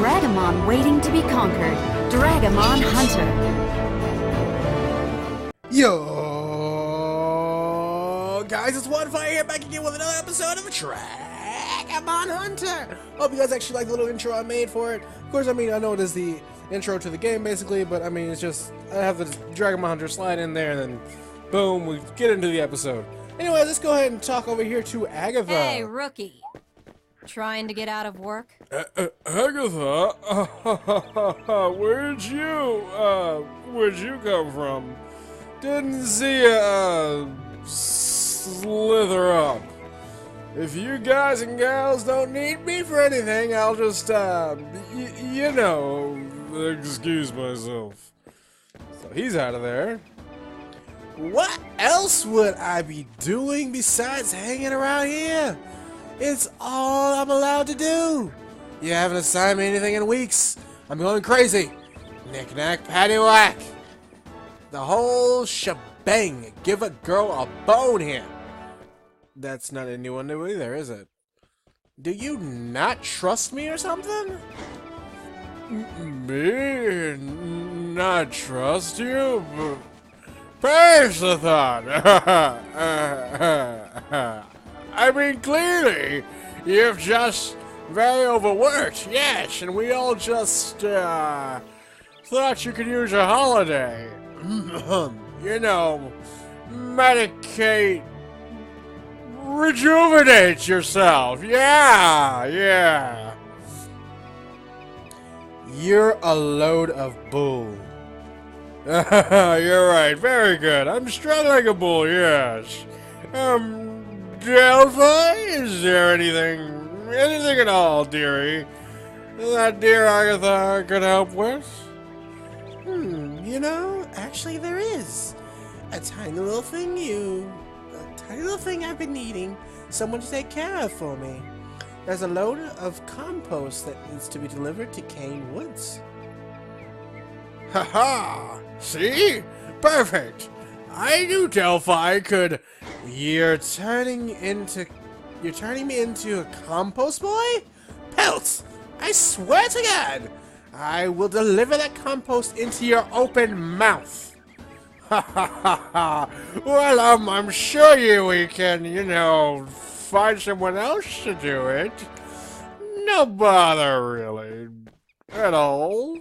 dragomon waiting to be conquered. Dragomon Hunter. Yo, guys, it's OneFire here, back again with another episode of Dragomon Hunter. Hope you guys actually like the little intro I made for it. Of course, I mean, I know it is the intro to the game, basically, but I mean, it's just, I have the Dragomon Hunter slide in there, and then, boom, we get into the episode. Anyway, let's go ahead and talk over here to Agatha. Hey, rookie. Trying to get out of work? Agatha? Where'd you come from? Didn't see you, slither up. If you guys and gals don't need me for anything, I'll just, you know, excuse myself. So he's out of there. What else would I be doing besides hanging around here? It's all I'm allowed to do. You haven't assigned me anything in weeks. I'm going crazy. Knick-knack, paddywhack. The whole shebang. Give a girl a bone here. That's not anyone new either, is it? Do you not trust me or something? Me? Not trust you? Perish the thought. I mean, clearly, you've just very overworked, yes, and we all just, thought you could use a holiday. You know, medicate, rejuvenate yourself, yeah. You're a load of bull. You're right, very good. I'm strung like a bull, yes. Delphi, is there anything at all, dearie, that dear Agatha could help with? You know, actually there is. A tiny little thing I've been needing someone to take care of for me. There's a load of compost that needs to be delivered to Cane Woods. Haha! See? Perfect! I knew Delphi could. You're turning me into a compost boy? Pelt! I swear to God! I will deliver that compost into your open mouth! Ha ha ha ha! Well, I'm sure we can, you know, find someone else to do it. No bother, really. At all.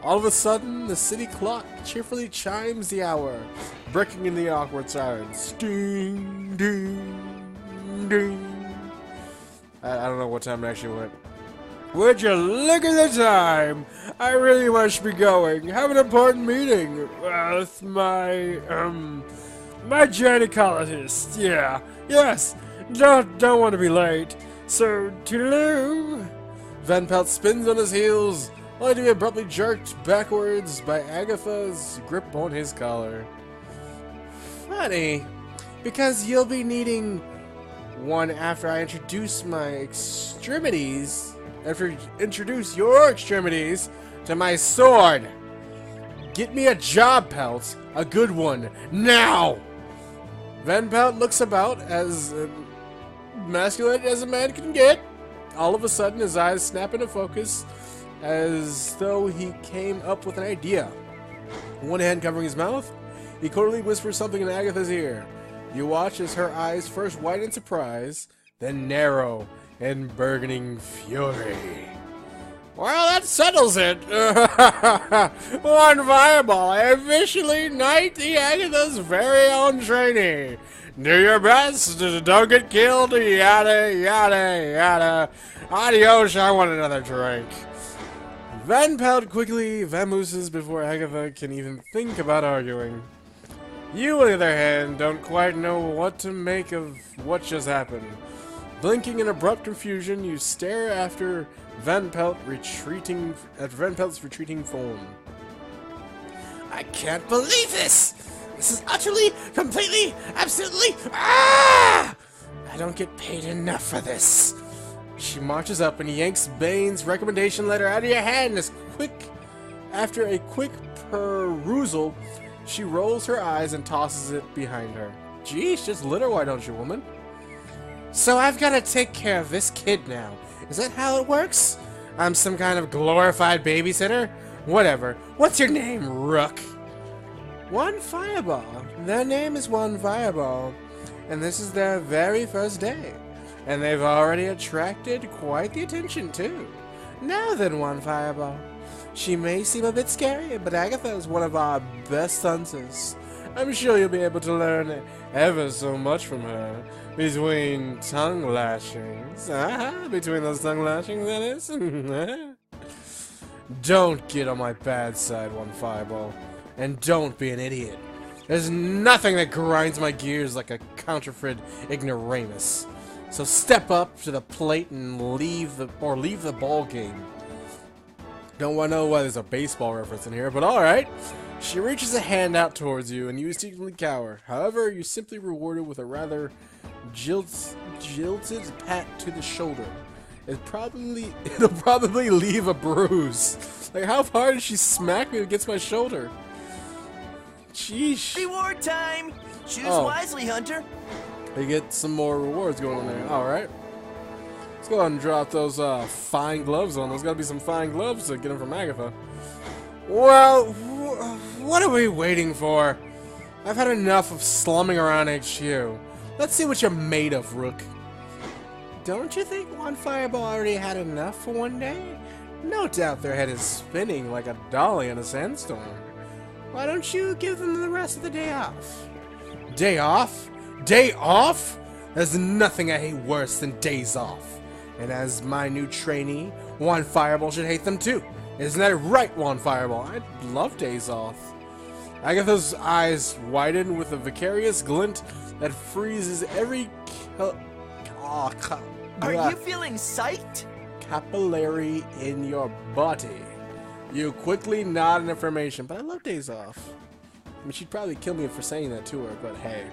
All of a sudden, the city clock cheerfully chimes the hour, breaking in the awkward silence. Ding, ding, ding. I don't know what time it actually went. Would you look at the time? I really must be going. Have an important meeting with my gynecologist. Yeah, yes. Don't want to be late. So, toodaloo. Van Pelt spins on his heels, only to be abruptly jerked backwards by Agatha's grip on his collar. Funny, because you'll be needing one after I introduce my extremities, introduce your extremities to my sword. Get me a job, Pelt, a good one, now! Van Pelt looks about as emasculated as a man can get. All of a sudden, his eyes snap into focus, as though he came up with an idea. One hand covering his mouth, he coldly whispers something in Agatha's ear. You watch as her eyes first widen in surprise, then narrow in burgeoning fury. Well, that settles it. One fireball. I officially knight the Agatha's very own trainee. Do your best. Don't get killed. Yada, yada, yada. Adios. I want another drink. Van Pelt quickly vamooses before Agatha can even think about arguing. You, on the other hand, don't quite know what to make of what just happened. Blinking in abrupt confusion, you stare after Van Pelt's retreating form. I can't believe this! This is utterly, completely, absolutely, I don't get paid enough for this. She marches up and yanks Bane's recommendation letter out of your hand after a quick perusal, she rolls her eyes and tosses it behind her. Geez, just litter, why don't you, woman? So I've got to take care of this kid now. Is that how it works? I'm some kind of glorified babysitter? Whatever. What's your name, Rook? One Fireball. Their name is One Fireball. And this is their very first day. And they've already attracted quite the attention, too. Now then, One Fireball. She may seem a bit scary, but Agatha is one of our best hunters. I'm sure you'll be able to learn ever so much from her. Between tongue lashings. Between those tongue lashings, that is. Don't get on my bad side, One Fireball. And don't be an idiot. There's nothing that grinds my gears like a counterfeit ignoramus. So step up to the plate and leave the ball game. Don't want to know why there's a baseball reference in here, but alright. She reaches a hand out towards you, and you instinctively cower. However, you're simply rewarded with a rather jilted pat to the shoulder. It'll probably leave a bruise. Like, how hard did she smack me against my shoulder? Sheesh. Reward time! Choose wisely, Hunter. They get some more rewards going on there. Alright. Let's go ahead and drop those fine gloves on. There's got to be some fine gloves to get them from Agatha. Well, what are we waiting for? I've had enough of slumming around HQ. Let's see what you're made of, Rook. Don't you think One Fireball already had enough for one day? No doubt their head is spinning like a dolly in a sandstorm. Why don't you give them the rest of the day off? Day off? Day off? There's nothing I hate worse than days off. And as my new trainee, One Fireball should hate them too. Isn't that right, One Fireball? I love days off. Agatha's eyes widen with a vicarious glint that freezes every Are you feeling psyched? capillary in your body. You quickly nod in affirmation, but I love days off. I mean, she'd probably kill me for saying that to her, but hey.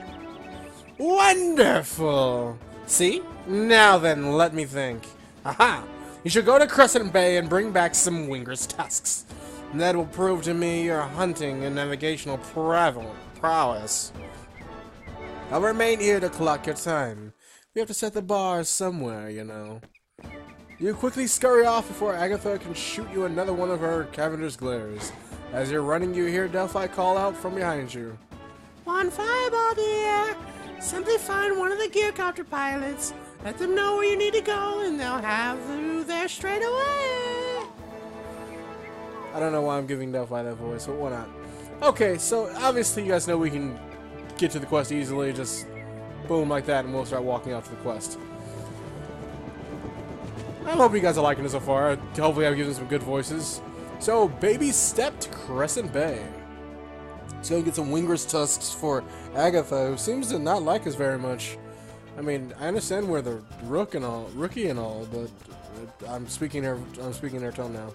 Wonderful! See? Now then, let me think. Aha! You should go to Crescent Bay and bring back some Winger's tusks. And that will prove to me your hunting and navigational prowess. I'll remain here to clock your time. We have to set the bar somewhere, you know. You quickly scurry off before Agatha can shoot you another one of her Cavender's glares. As you're running, you hear Delphi call out from behind you. One Fireball, dear! Simply find one of the gearcopter pilots. Let them know where you need to go, and they'll have you there straight away. I don't know why I'm giving Delphi that voice, but why not? Okay, so obviously you guys know we can get to the quest easily. Just boom like that, and we'll start walking out to the quest. I hope you guys are liking it so far. Hopefully I've given some good voices. So, baby step to Crescent Bay. Let's go get some Winger's tusks for Agatha, who seems to not like us very much. I mean, I understand we're the rookie and all, but I'm speaking their tone now.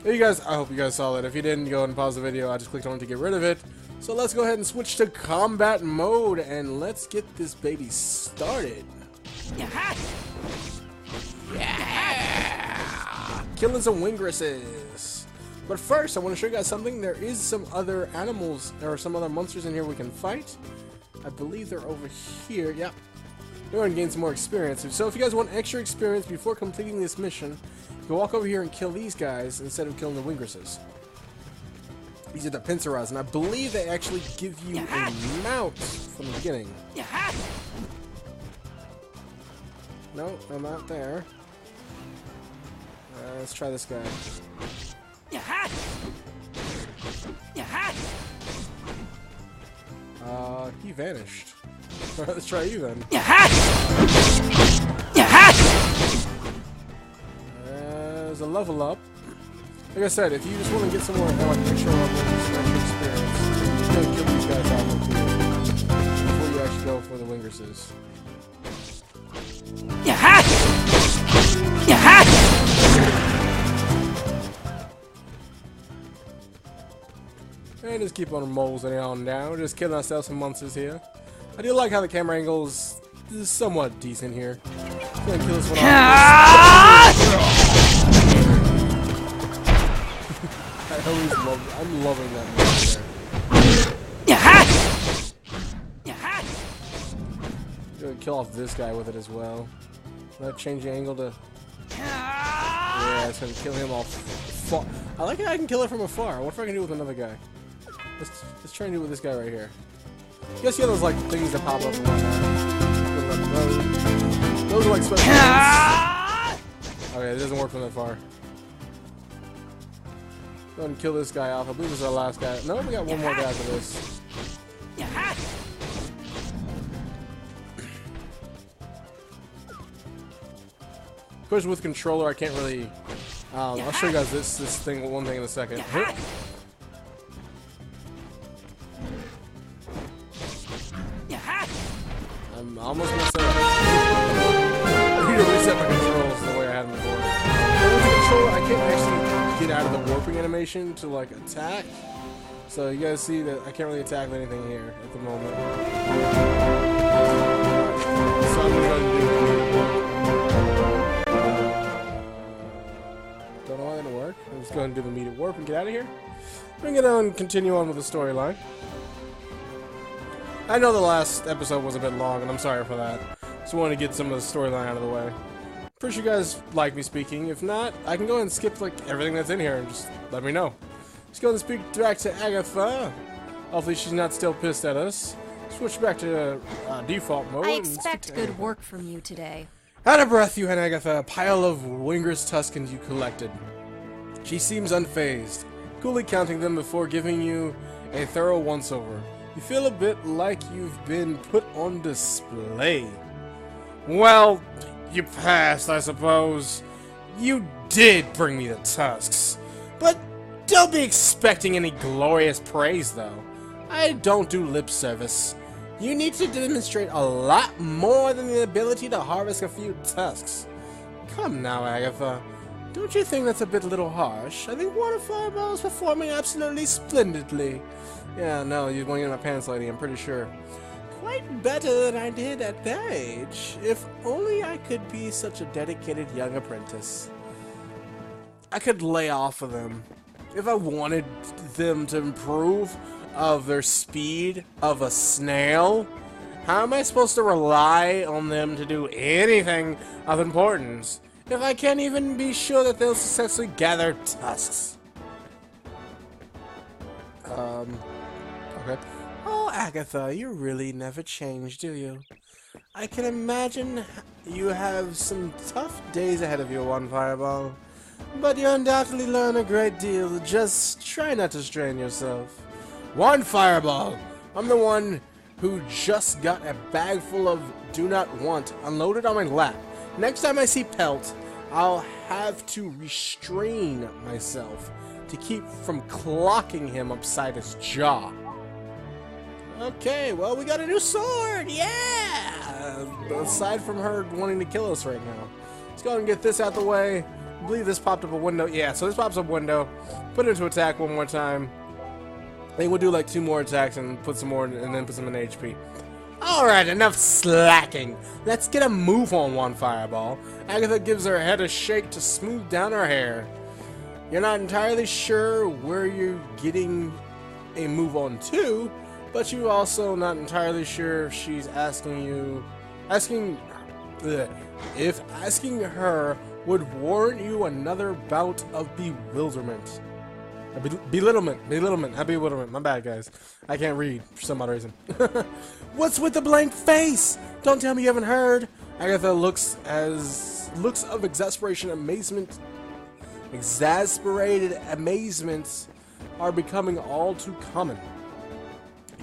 Hey, you guys, I hope you guys saw that. If you didn't, go ahead and pause the video. I just clicked on it to get rid of it. So let's go ahead and switch to combat mode, and let's get this baby started. Yeah! Killing some Wingresses. But first, I want to show you guys something. There is some other animals, or some other monsters in here we can fight. I believe they're over here. Yep. We're going to gain some more experience. So if you guys want extra experience before completing this mission, you can walk over here and kill these guys instead of killing the Wingresses. These are the Pinceras, and I believe they actually give you a mount from the beginning. No, I'm not there. Let's try this guy. He vanished. Alright, let's try you then. There's a level up. Like I said, if you just want to get some more like extra experience, you gotta kill these guys out real quick before you actually go for the Wingresses. And just keep on moseying on down. We're just killing ourselves some monsters here. I do like how the camera angle is somewhat decent here. I'm gonna kill this one off. I'm loving that move there. Gonna kill off this guy with it as well. Might change the angle to Yeah, it's gonna kill him off far. I like how I can kill it from afar. What if I can do it with another guy? Let's try and do it with this guy right here. You guys see those like things that pop up? Those are like special things. Okay, it doesn't work from that far. Go ahead and kill this guy off. I believe this is our last guy. No, we got one more guy for this. Of course, with controller, I can't really. I'll show you guys this thing, one thing in a second. I'm almost gonna set up. I need to reset my controls the way I had them before. But with the controller, I can't actually get out of the warping animation to like attack. So you guys see that I can't really attack with anything here at the moment. So I'm gonna go ahead and do don't know why that didn't work. I'm just going to do the immediate warp and get out of here. Bring it on and continue on with the storyline. I know the last episode was a bit long, and I'm sorry for that. Just wanted to get some of the storyline out of the way. Pretty sure you guys like me speaking. If not, I can go ahead and skip like everything that's in here and just let me know. Let's go and speak back to Agatha. Hopefully she's not still pissed at us. Switch back to default mode. I expect good work from you today. Out of breath, you had Agatha, a pile of Winger's Tuscans you collected. She seems unfazed, coolly counting them before giving you a thorough once-over. You feel a bit like you've been put on display. Well, you passed, I suppose. You did bring me the tusks. But don't be expecting any glorious praise, though. I don't do lip service. You need to demonstrate a lot more than the ability to harvest a few tusks. Come now, Agatha. Don't you think that's a bit little harsh? I think Water Fireball is performing absolutely splendidly. Yeah, no, you're going in my pants, lady, I'm pretty sure. Quite better than I did at their age. If only I could be such a dedicated young apprentice. I could lay off of them. If I wanted them to improve of their speed of a snail, how am I supposed to rely on them to do anything of importance if I can't even be sure that they'll successfully gather tusks? Okay. Oh, Agatha, you really never change, do you? I can imagine you have some tough days ahead of you, One Fireball. But you undoubtedly learn a great deal. Just try not to strain yourself. One Fireball! I'm the one who just got a bag full of do not want unloaded on my lap. Next time I see Pelt, I'll have to restrain myself to keep from clocking him upside his jaw. Okay, well, we got a new sword! Yeah! Aside from her wanting to kill us right now. Let's go ahead and get this out the way. I believe this popped up a window. Yeah, so this pops up a window. Put it into attack one more time. I think we'll do like 2 more attacks and put some more, and then put some in HP. Alright, enough slacking. Let's get a move on, One Fireball. Agatha gives her head a shake to smooth down her hair. You're not entirely sure where you're getting a move on to, but you're also not entirely sure if she's if asking her would warrant you another bout of bewilderment. Belittlement, not bewilderment. My bad, guys. I can't read for some odd reason. What's with the blank face? Don't tell me you haven't heard. Agatha looks of exasperated amazement are becoming all too common.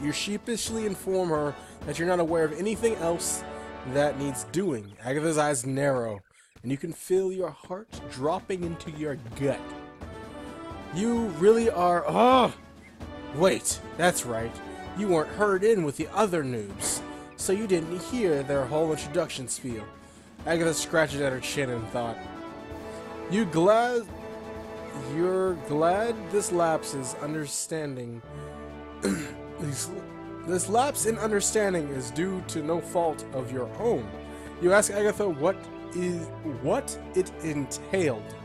You sheepishly inform her that you're not aware of anything else that needs doing. Agatha's eyes narrow, and you can feel your heart dropping into your gut. You really are. Oh! Wait, that's right. You weren't herd in with the other noobs, so you didn't hear their whole introduction spiel. Agatha scratches at her chin and thought, You're glad this lapses understanding. This lapse in understanding is due to no fault of your own. You ask Agatha what it entailed.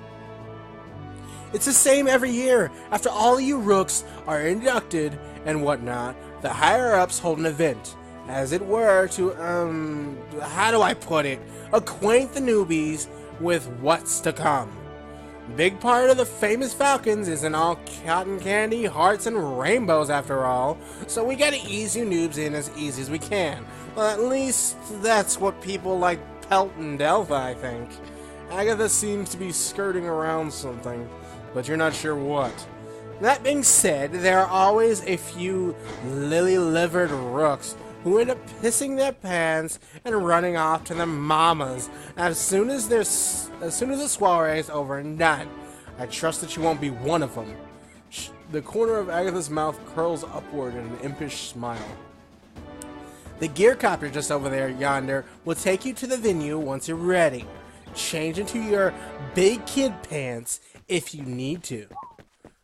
It's the same every year. After all you rooks are inducted and whatnot, the higher-ups hold an event, as it were, to, how do I put it? Acquaint the newbies with what's to come. Big part of the famous Falcons isn't all cotton candy, hearts, and rainbows after all, so we gotta ease you noobs in as easy as we can. Well, at least that's what people like Pelt and Delphi think. Agatha seems to be skirting around something, but you're not sure what. That being said, there are always a few lily-livered rooks who end up pissing their pants and running off to their mamas as soon as the soiree is over and done. I trust that you won't be one of them. The corner of Agatha's mouth curls upward in an impish smile. The gear copter just over there yonder will take you to the venue once you're ready. Change into your big kid pants if you need to.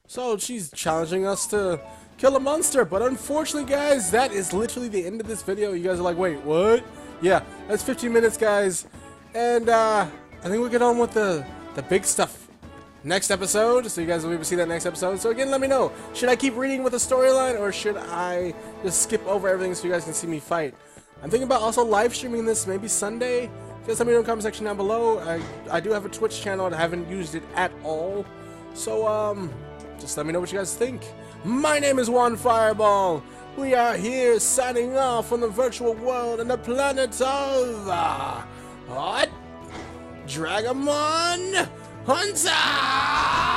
So she's challenging us to kill a monster, but unfortunately, guys, that is literally the end of this video. You guys are like, wait, what? Yeah, that's 15 minutes, guys. And I think we'll get on with the big stuff next episode, so you guys will be able to see that next episode. So again, let me know, should I keep reading with the storyline, or should I just skip over everything so you guys can see me fight? I'm thinking about also live streaming this maybe Sunday. Just let me know in the comment section down below. I do have a Twitch channel, and I haven't used it at all. So, just let me know what you guys think. My name is One Fireball. We are here signing off from the virtual world and the planet of Dragomon Hunter!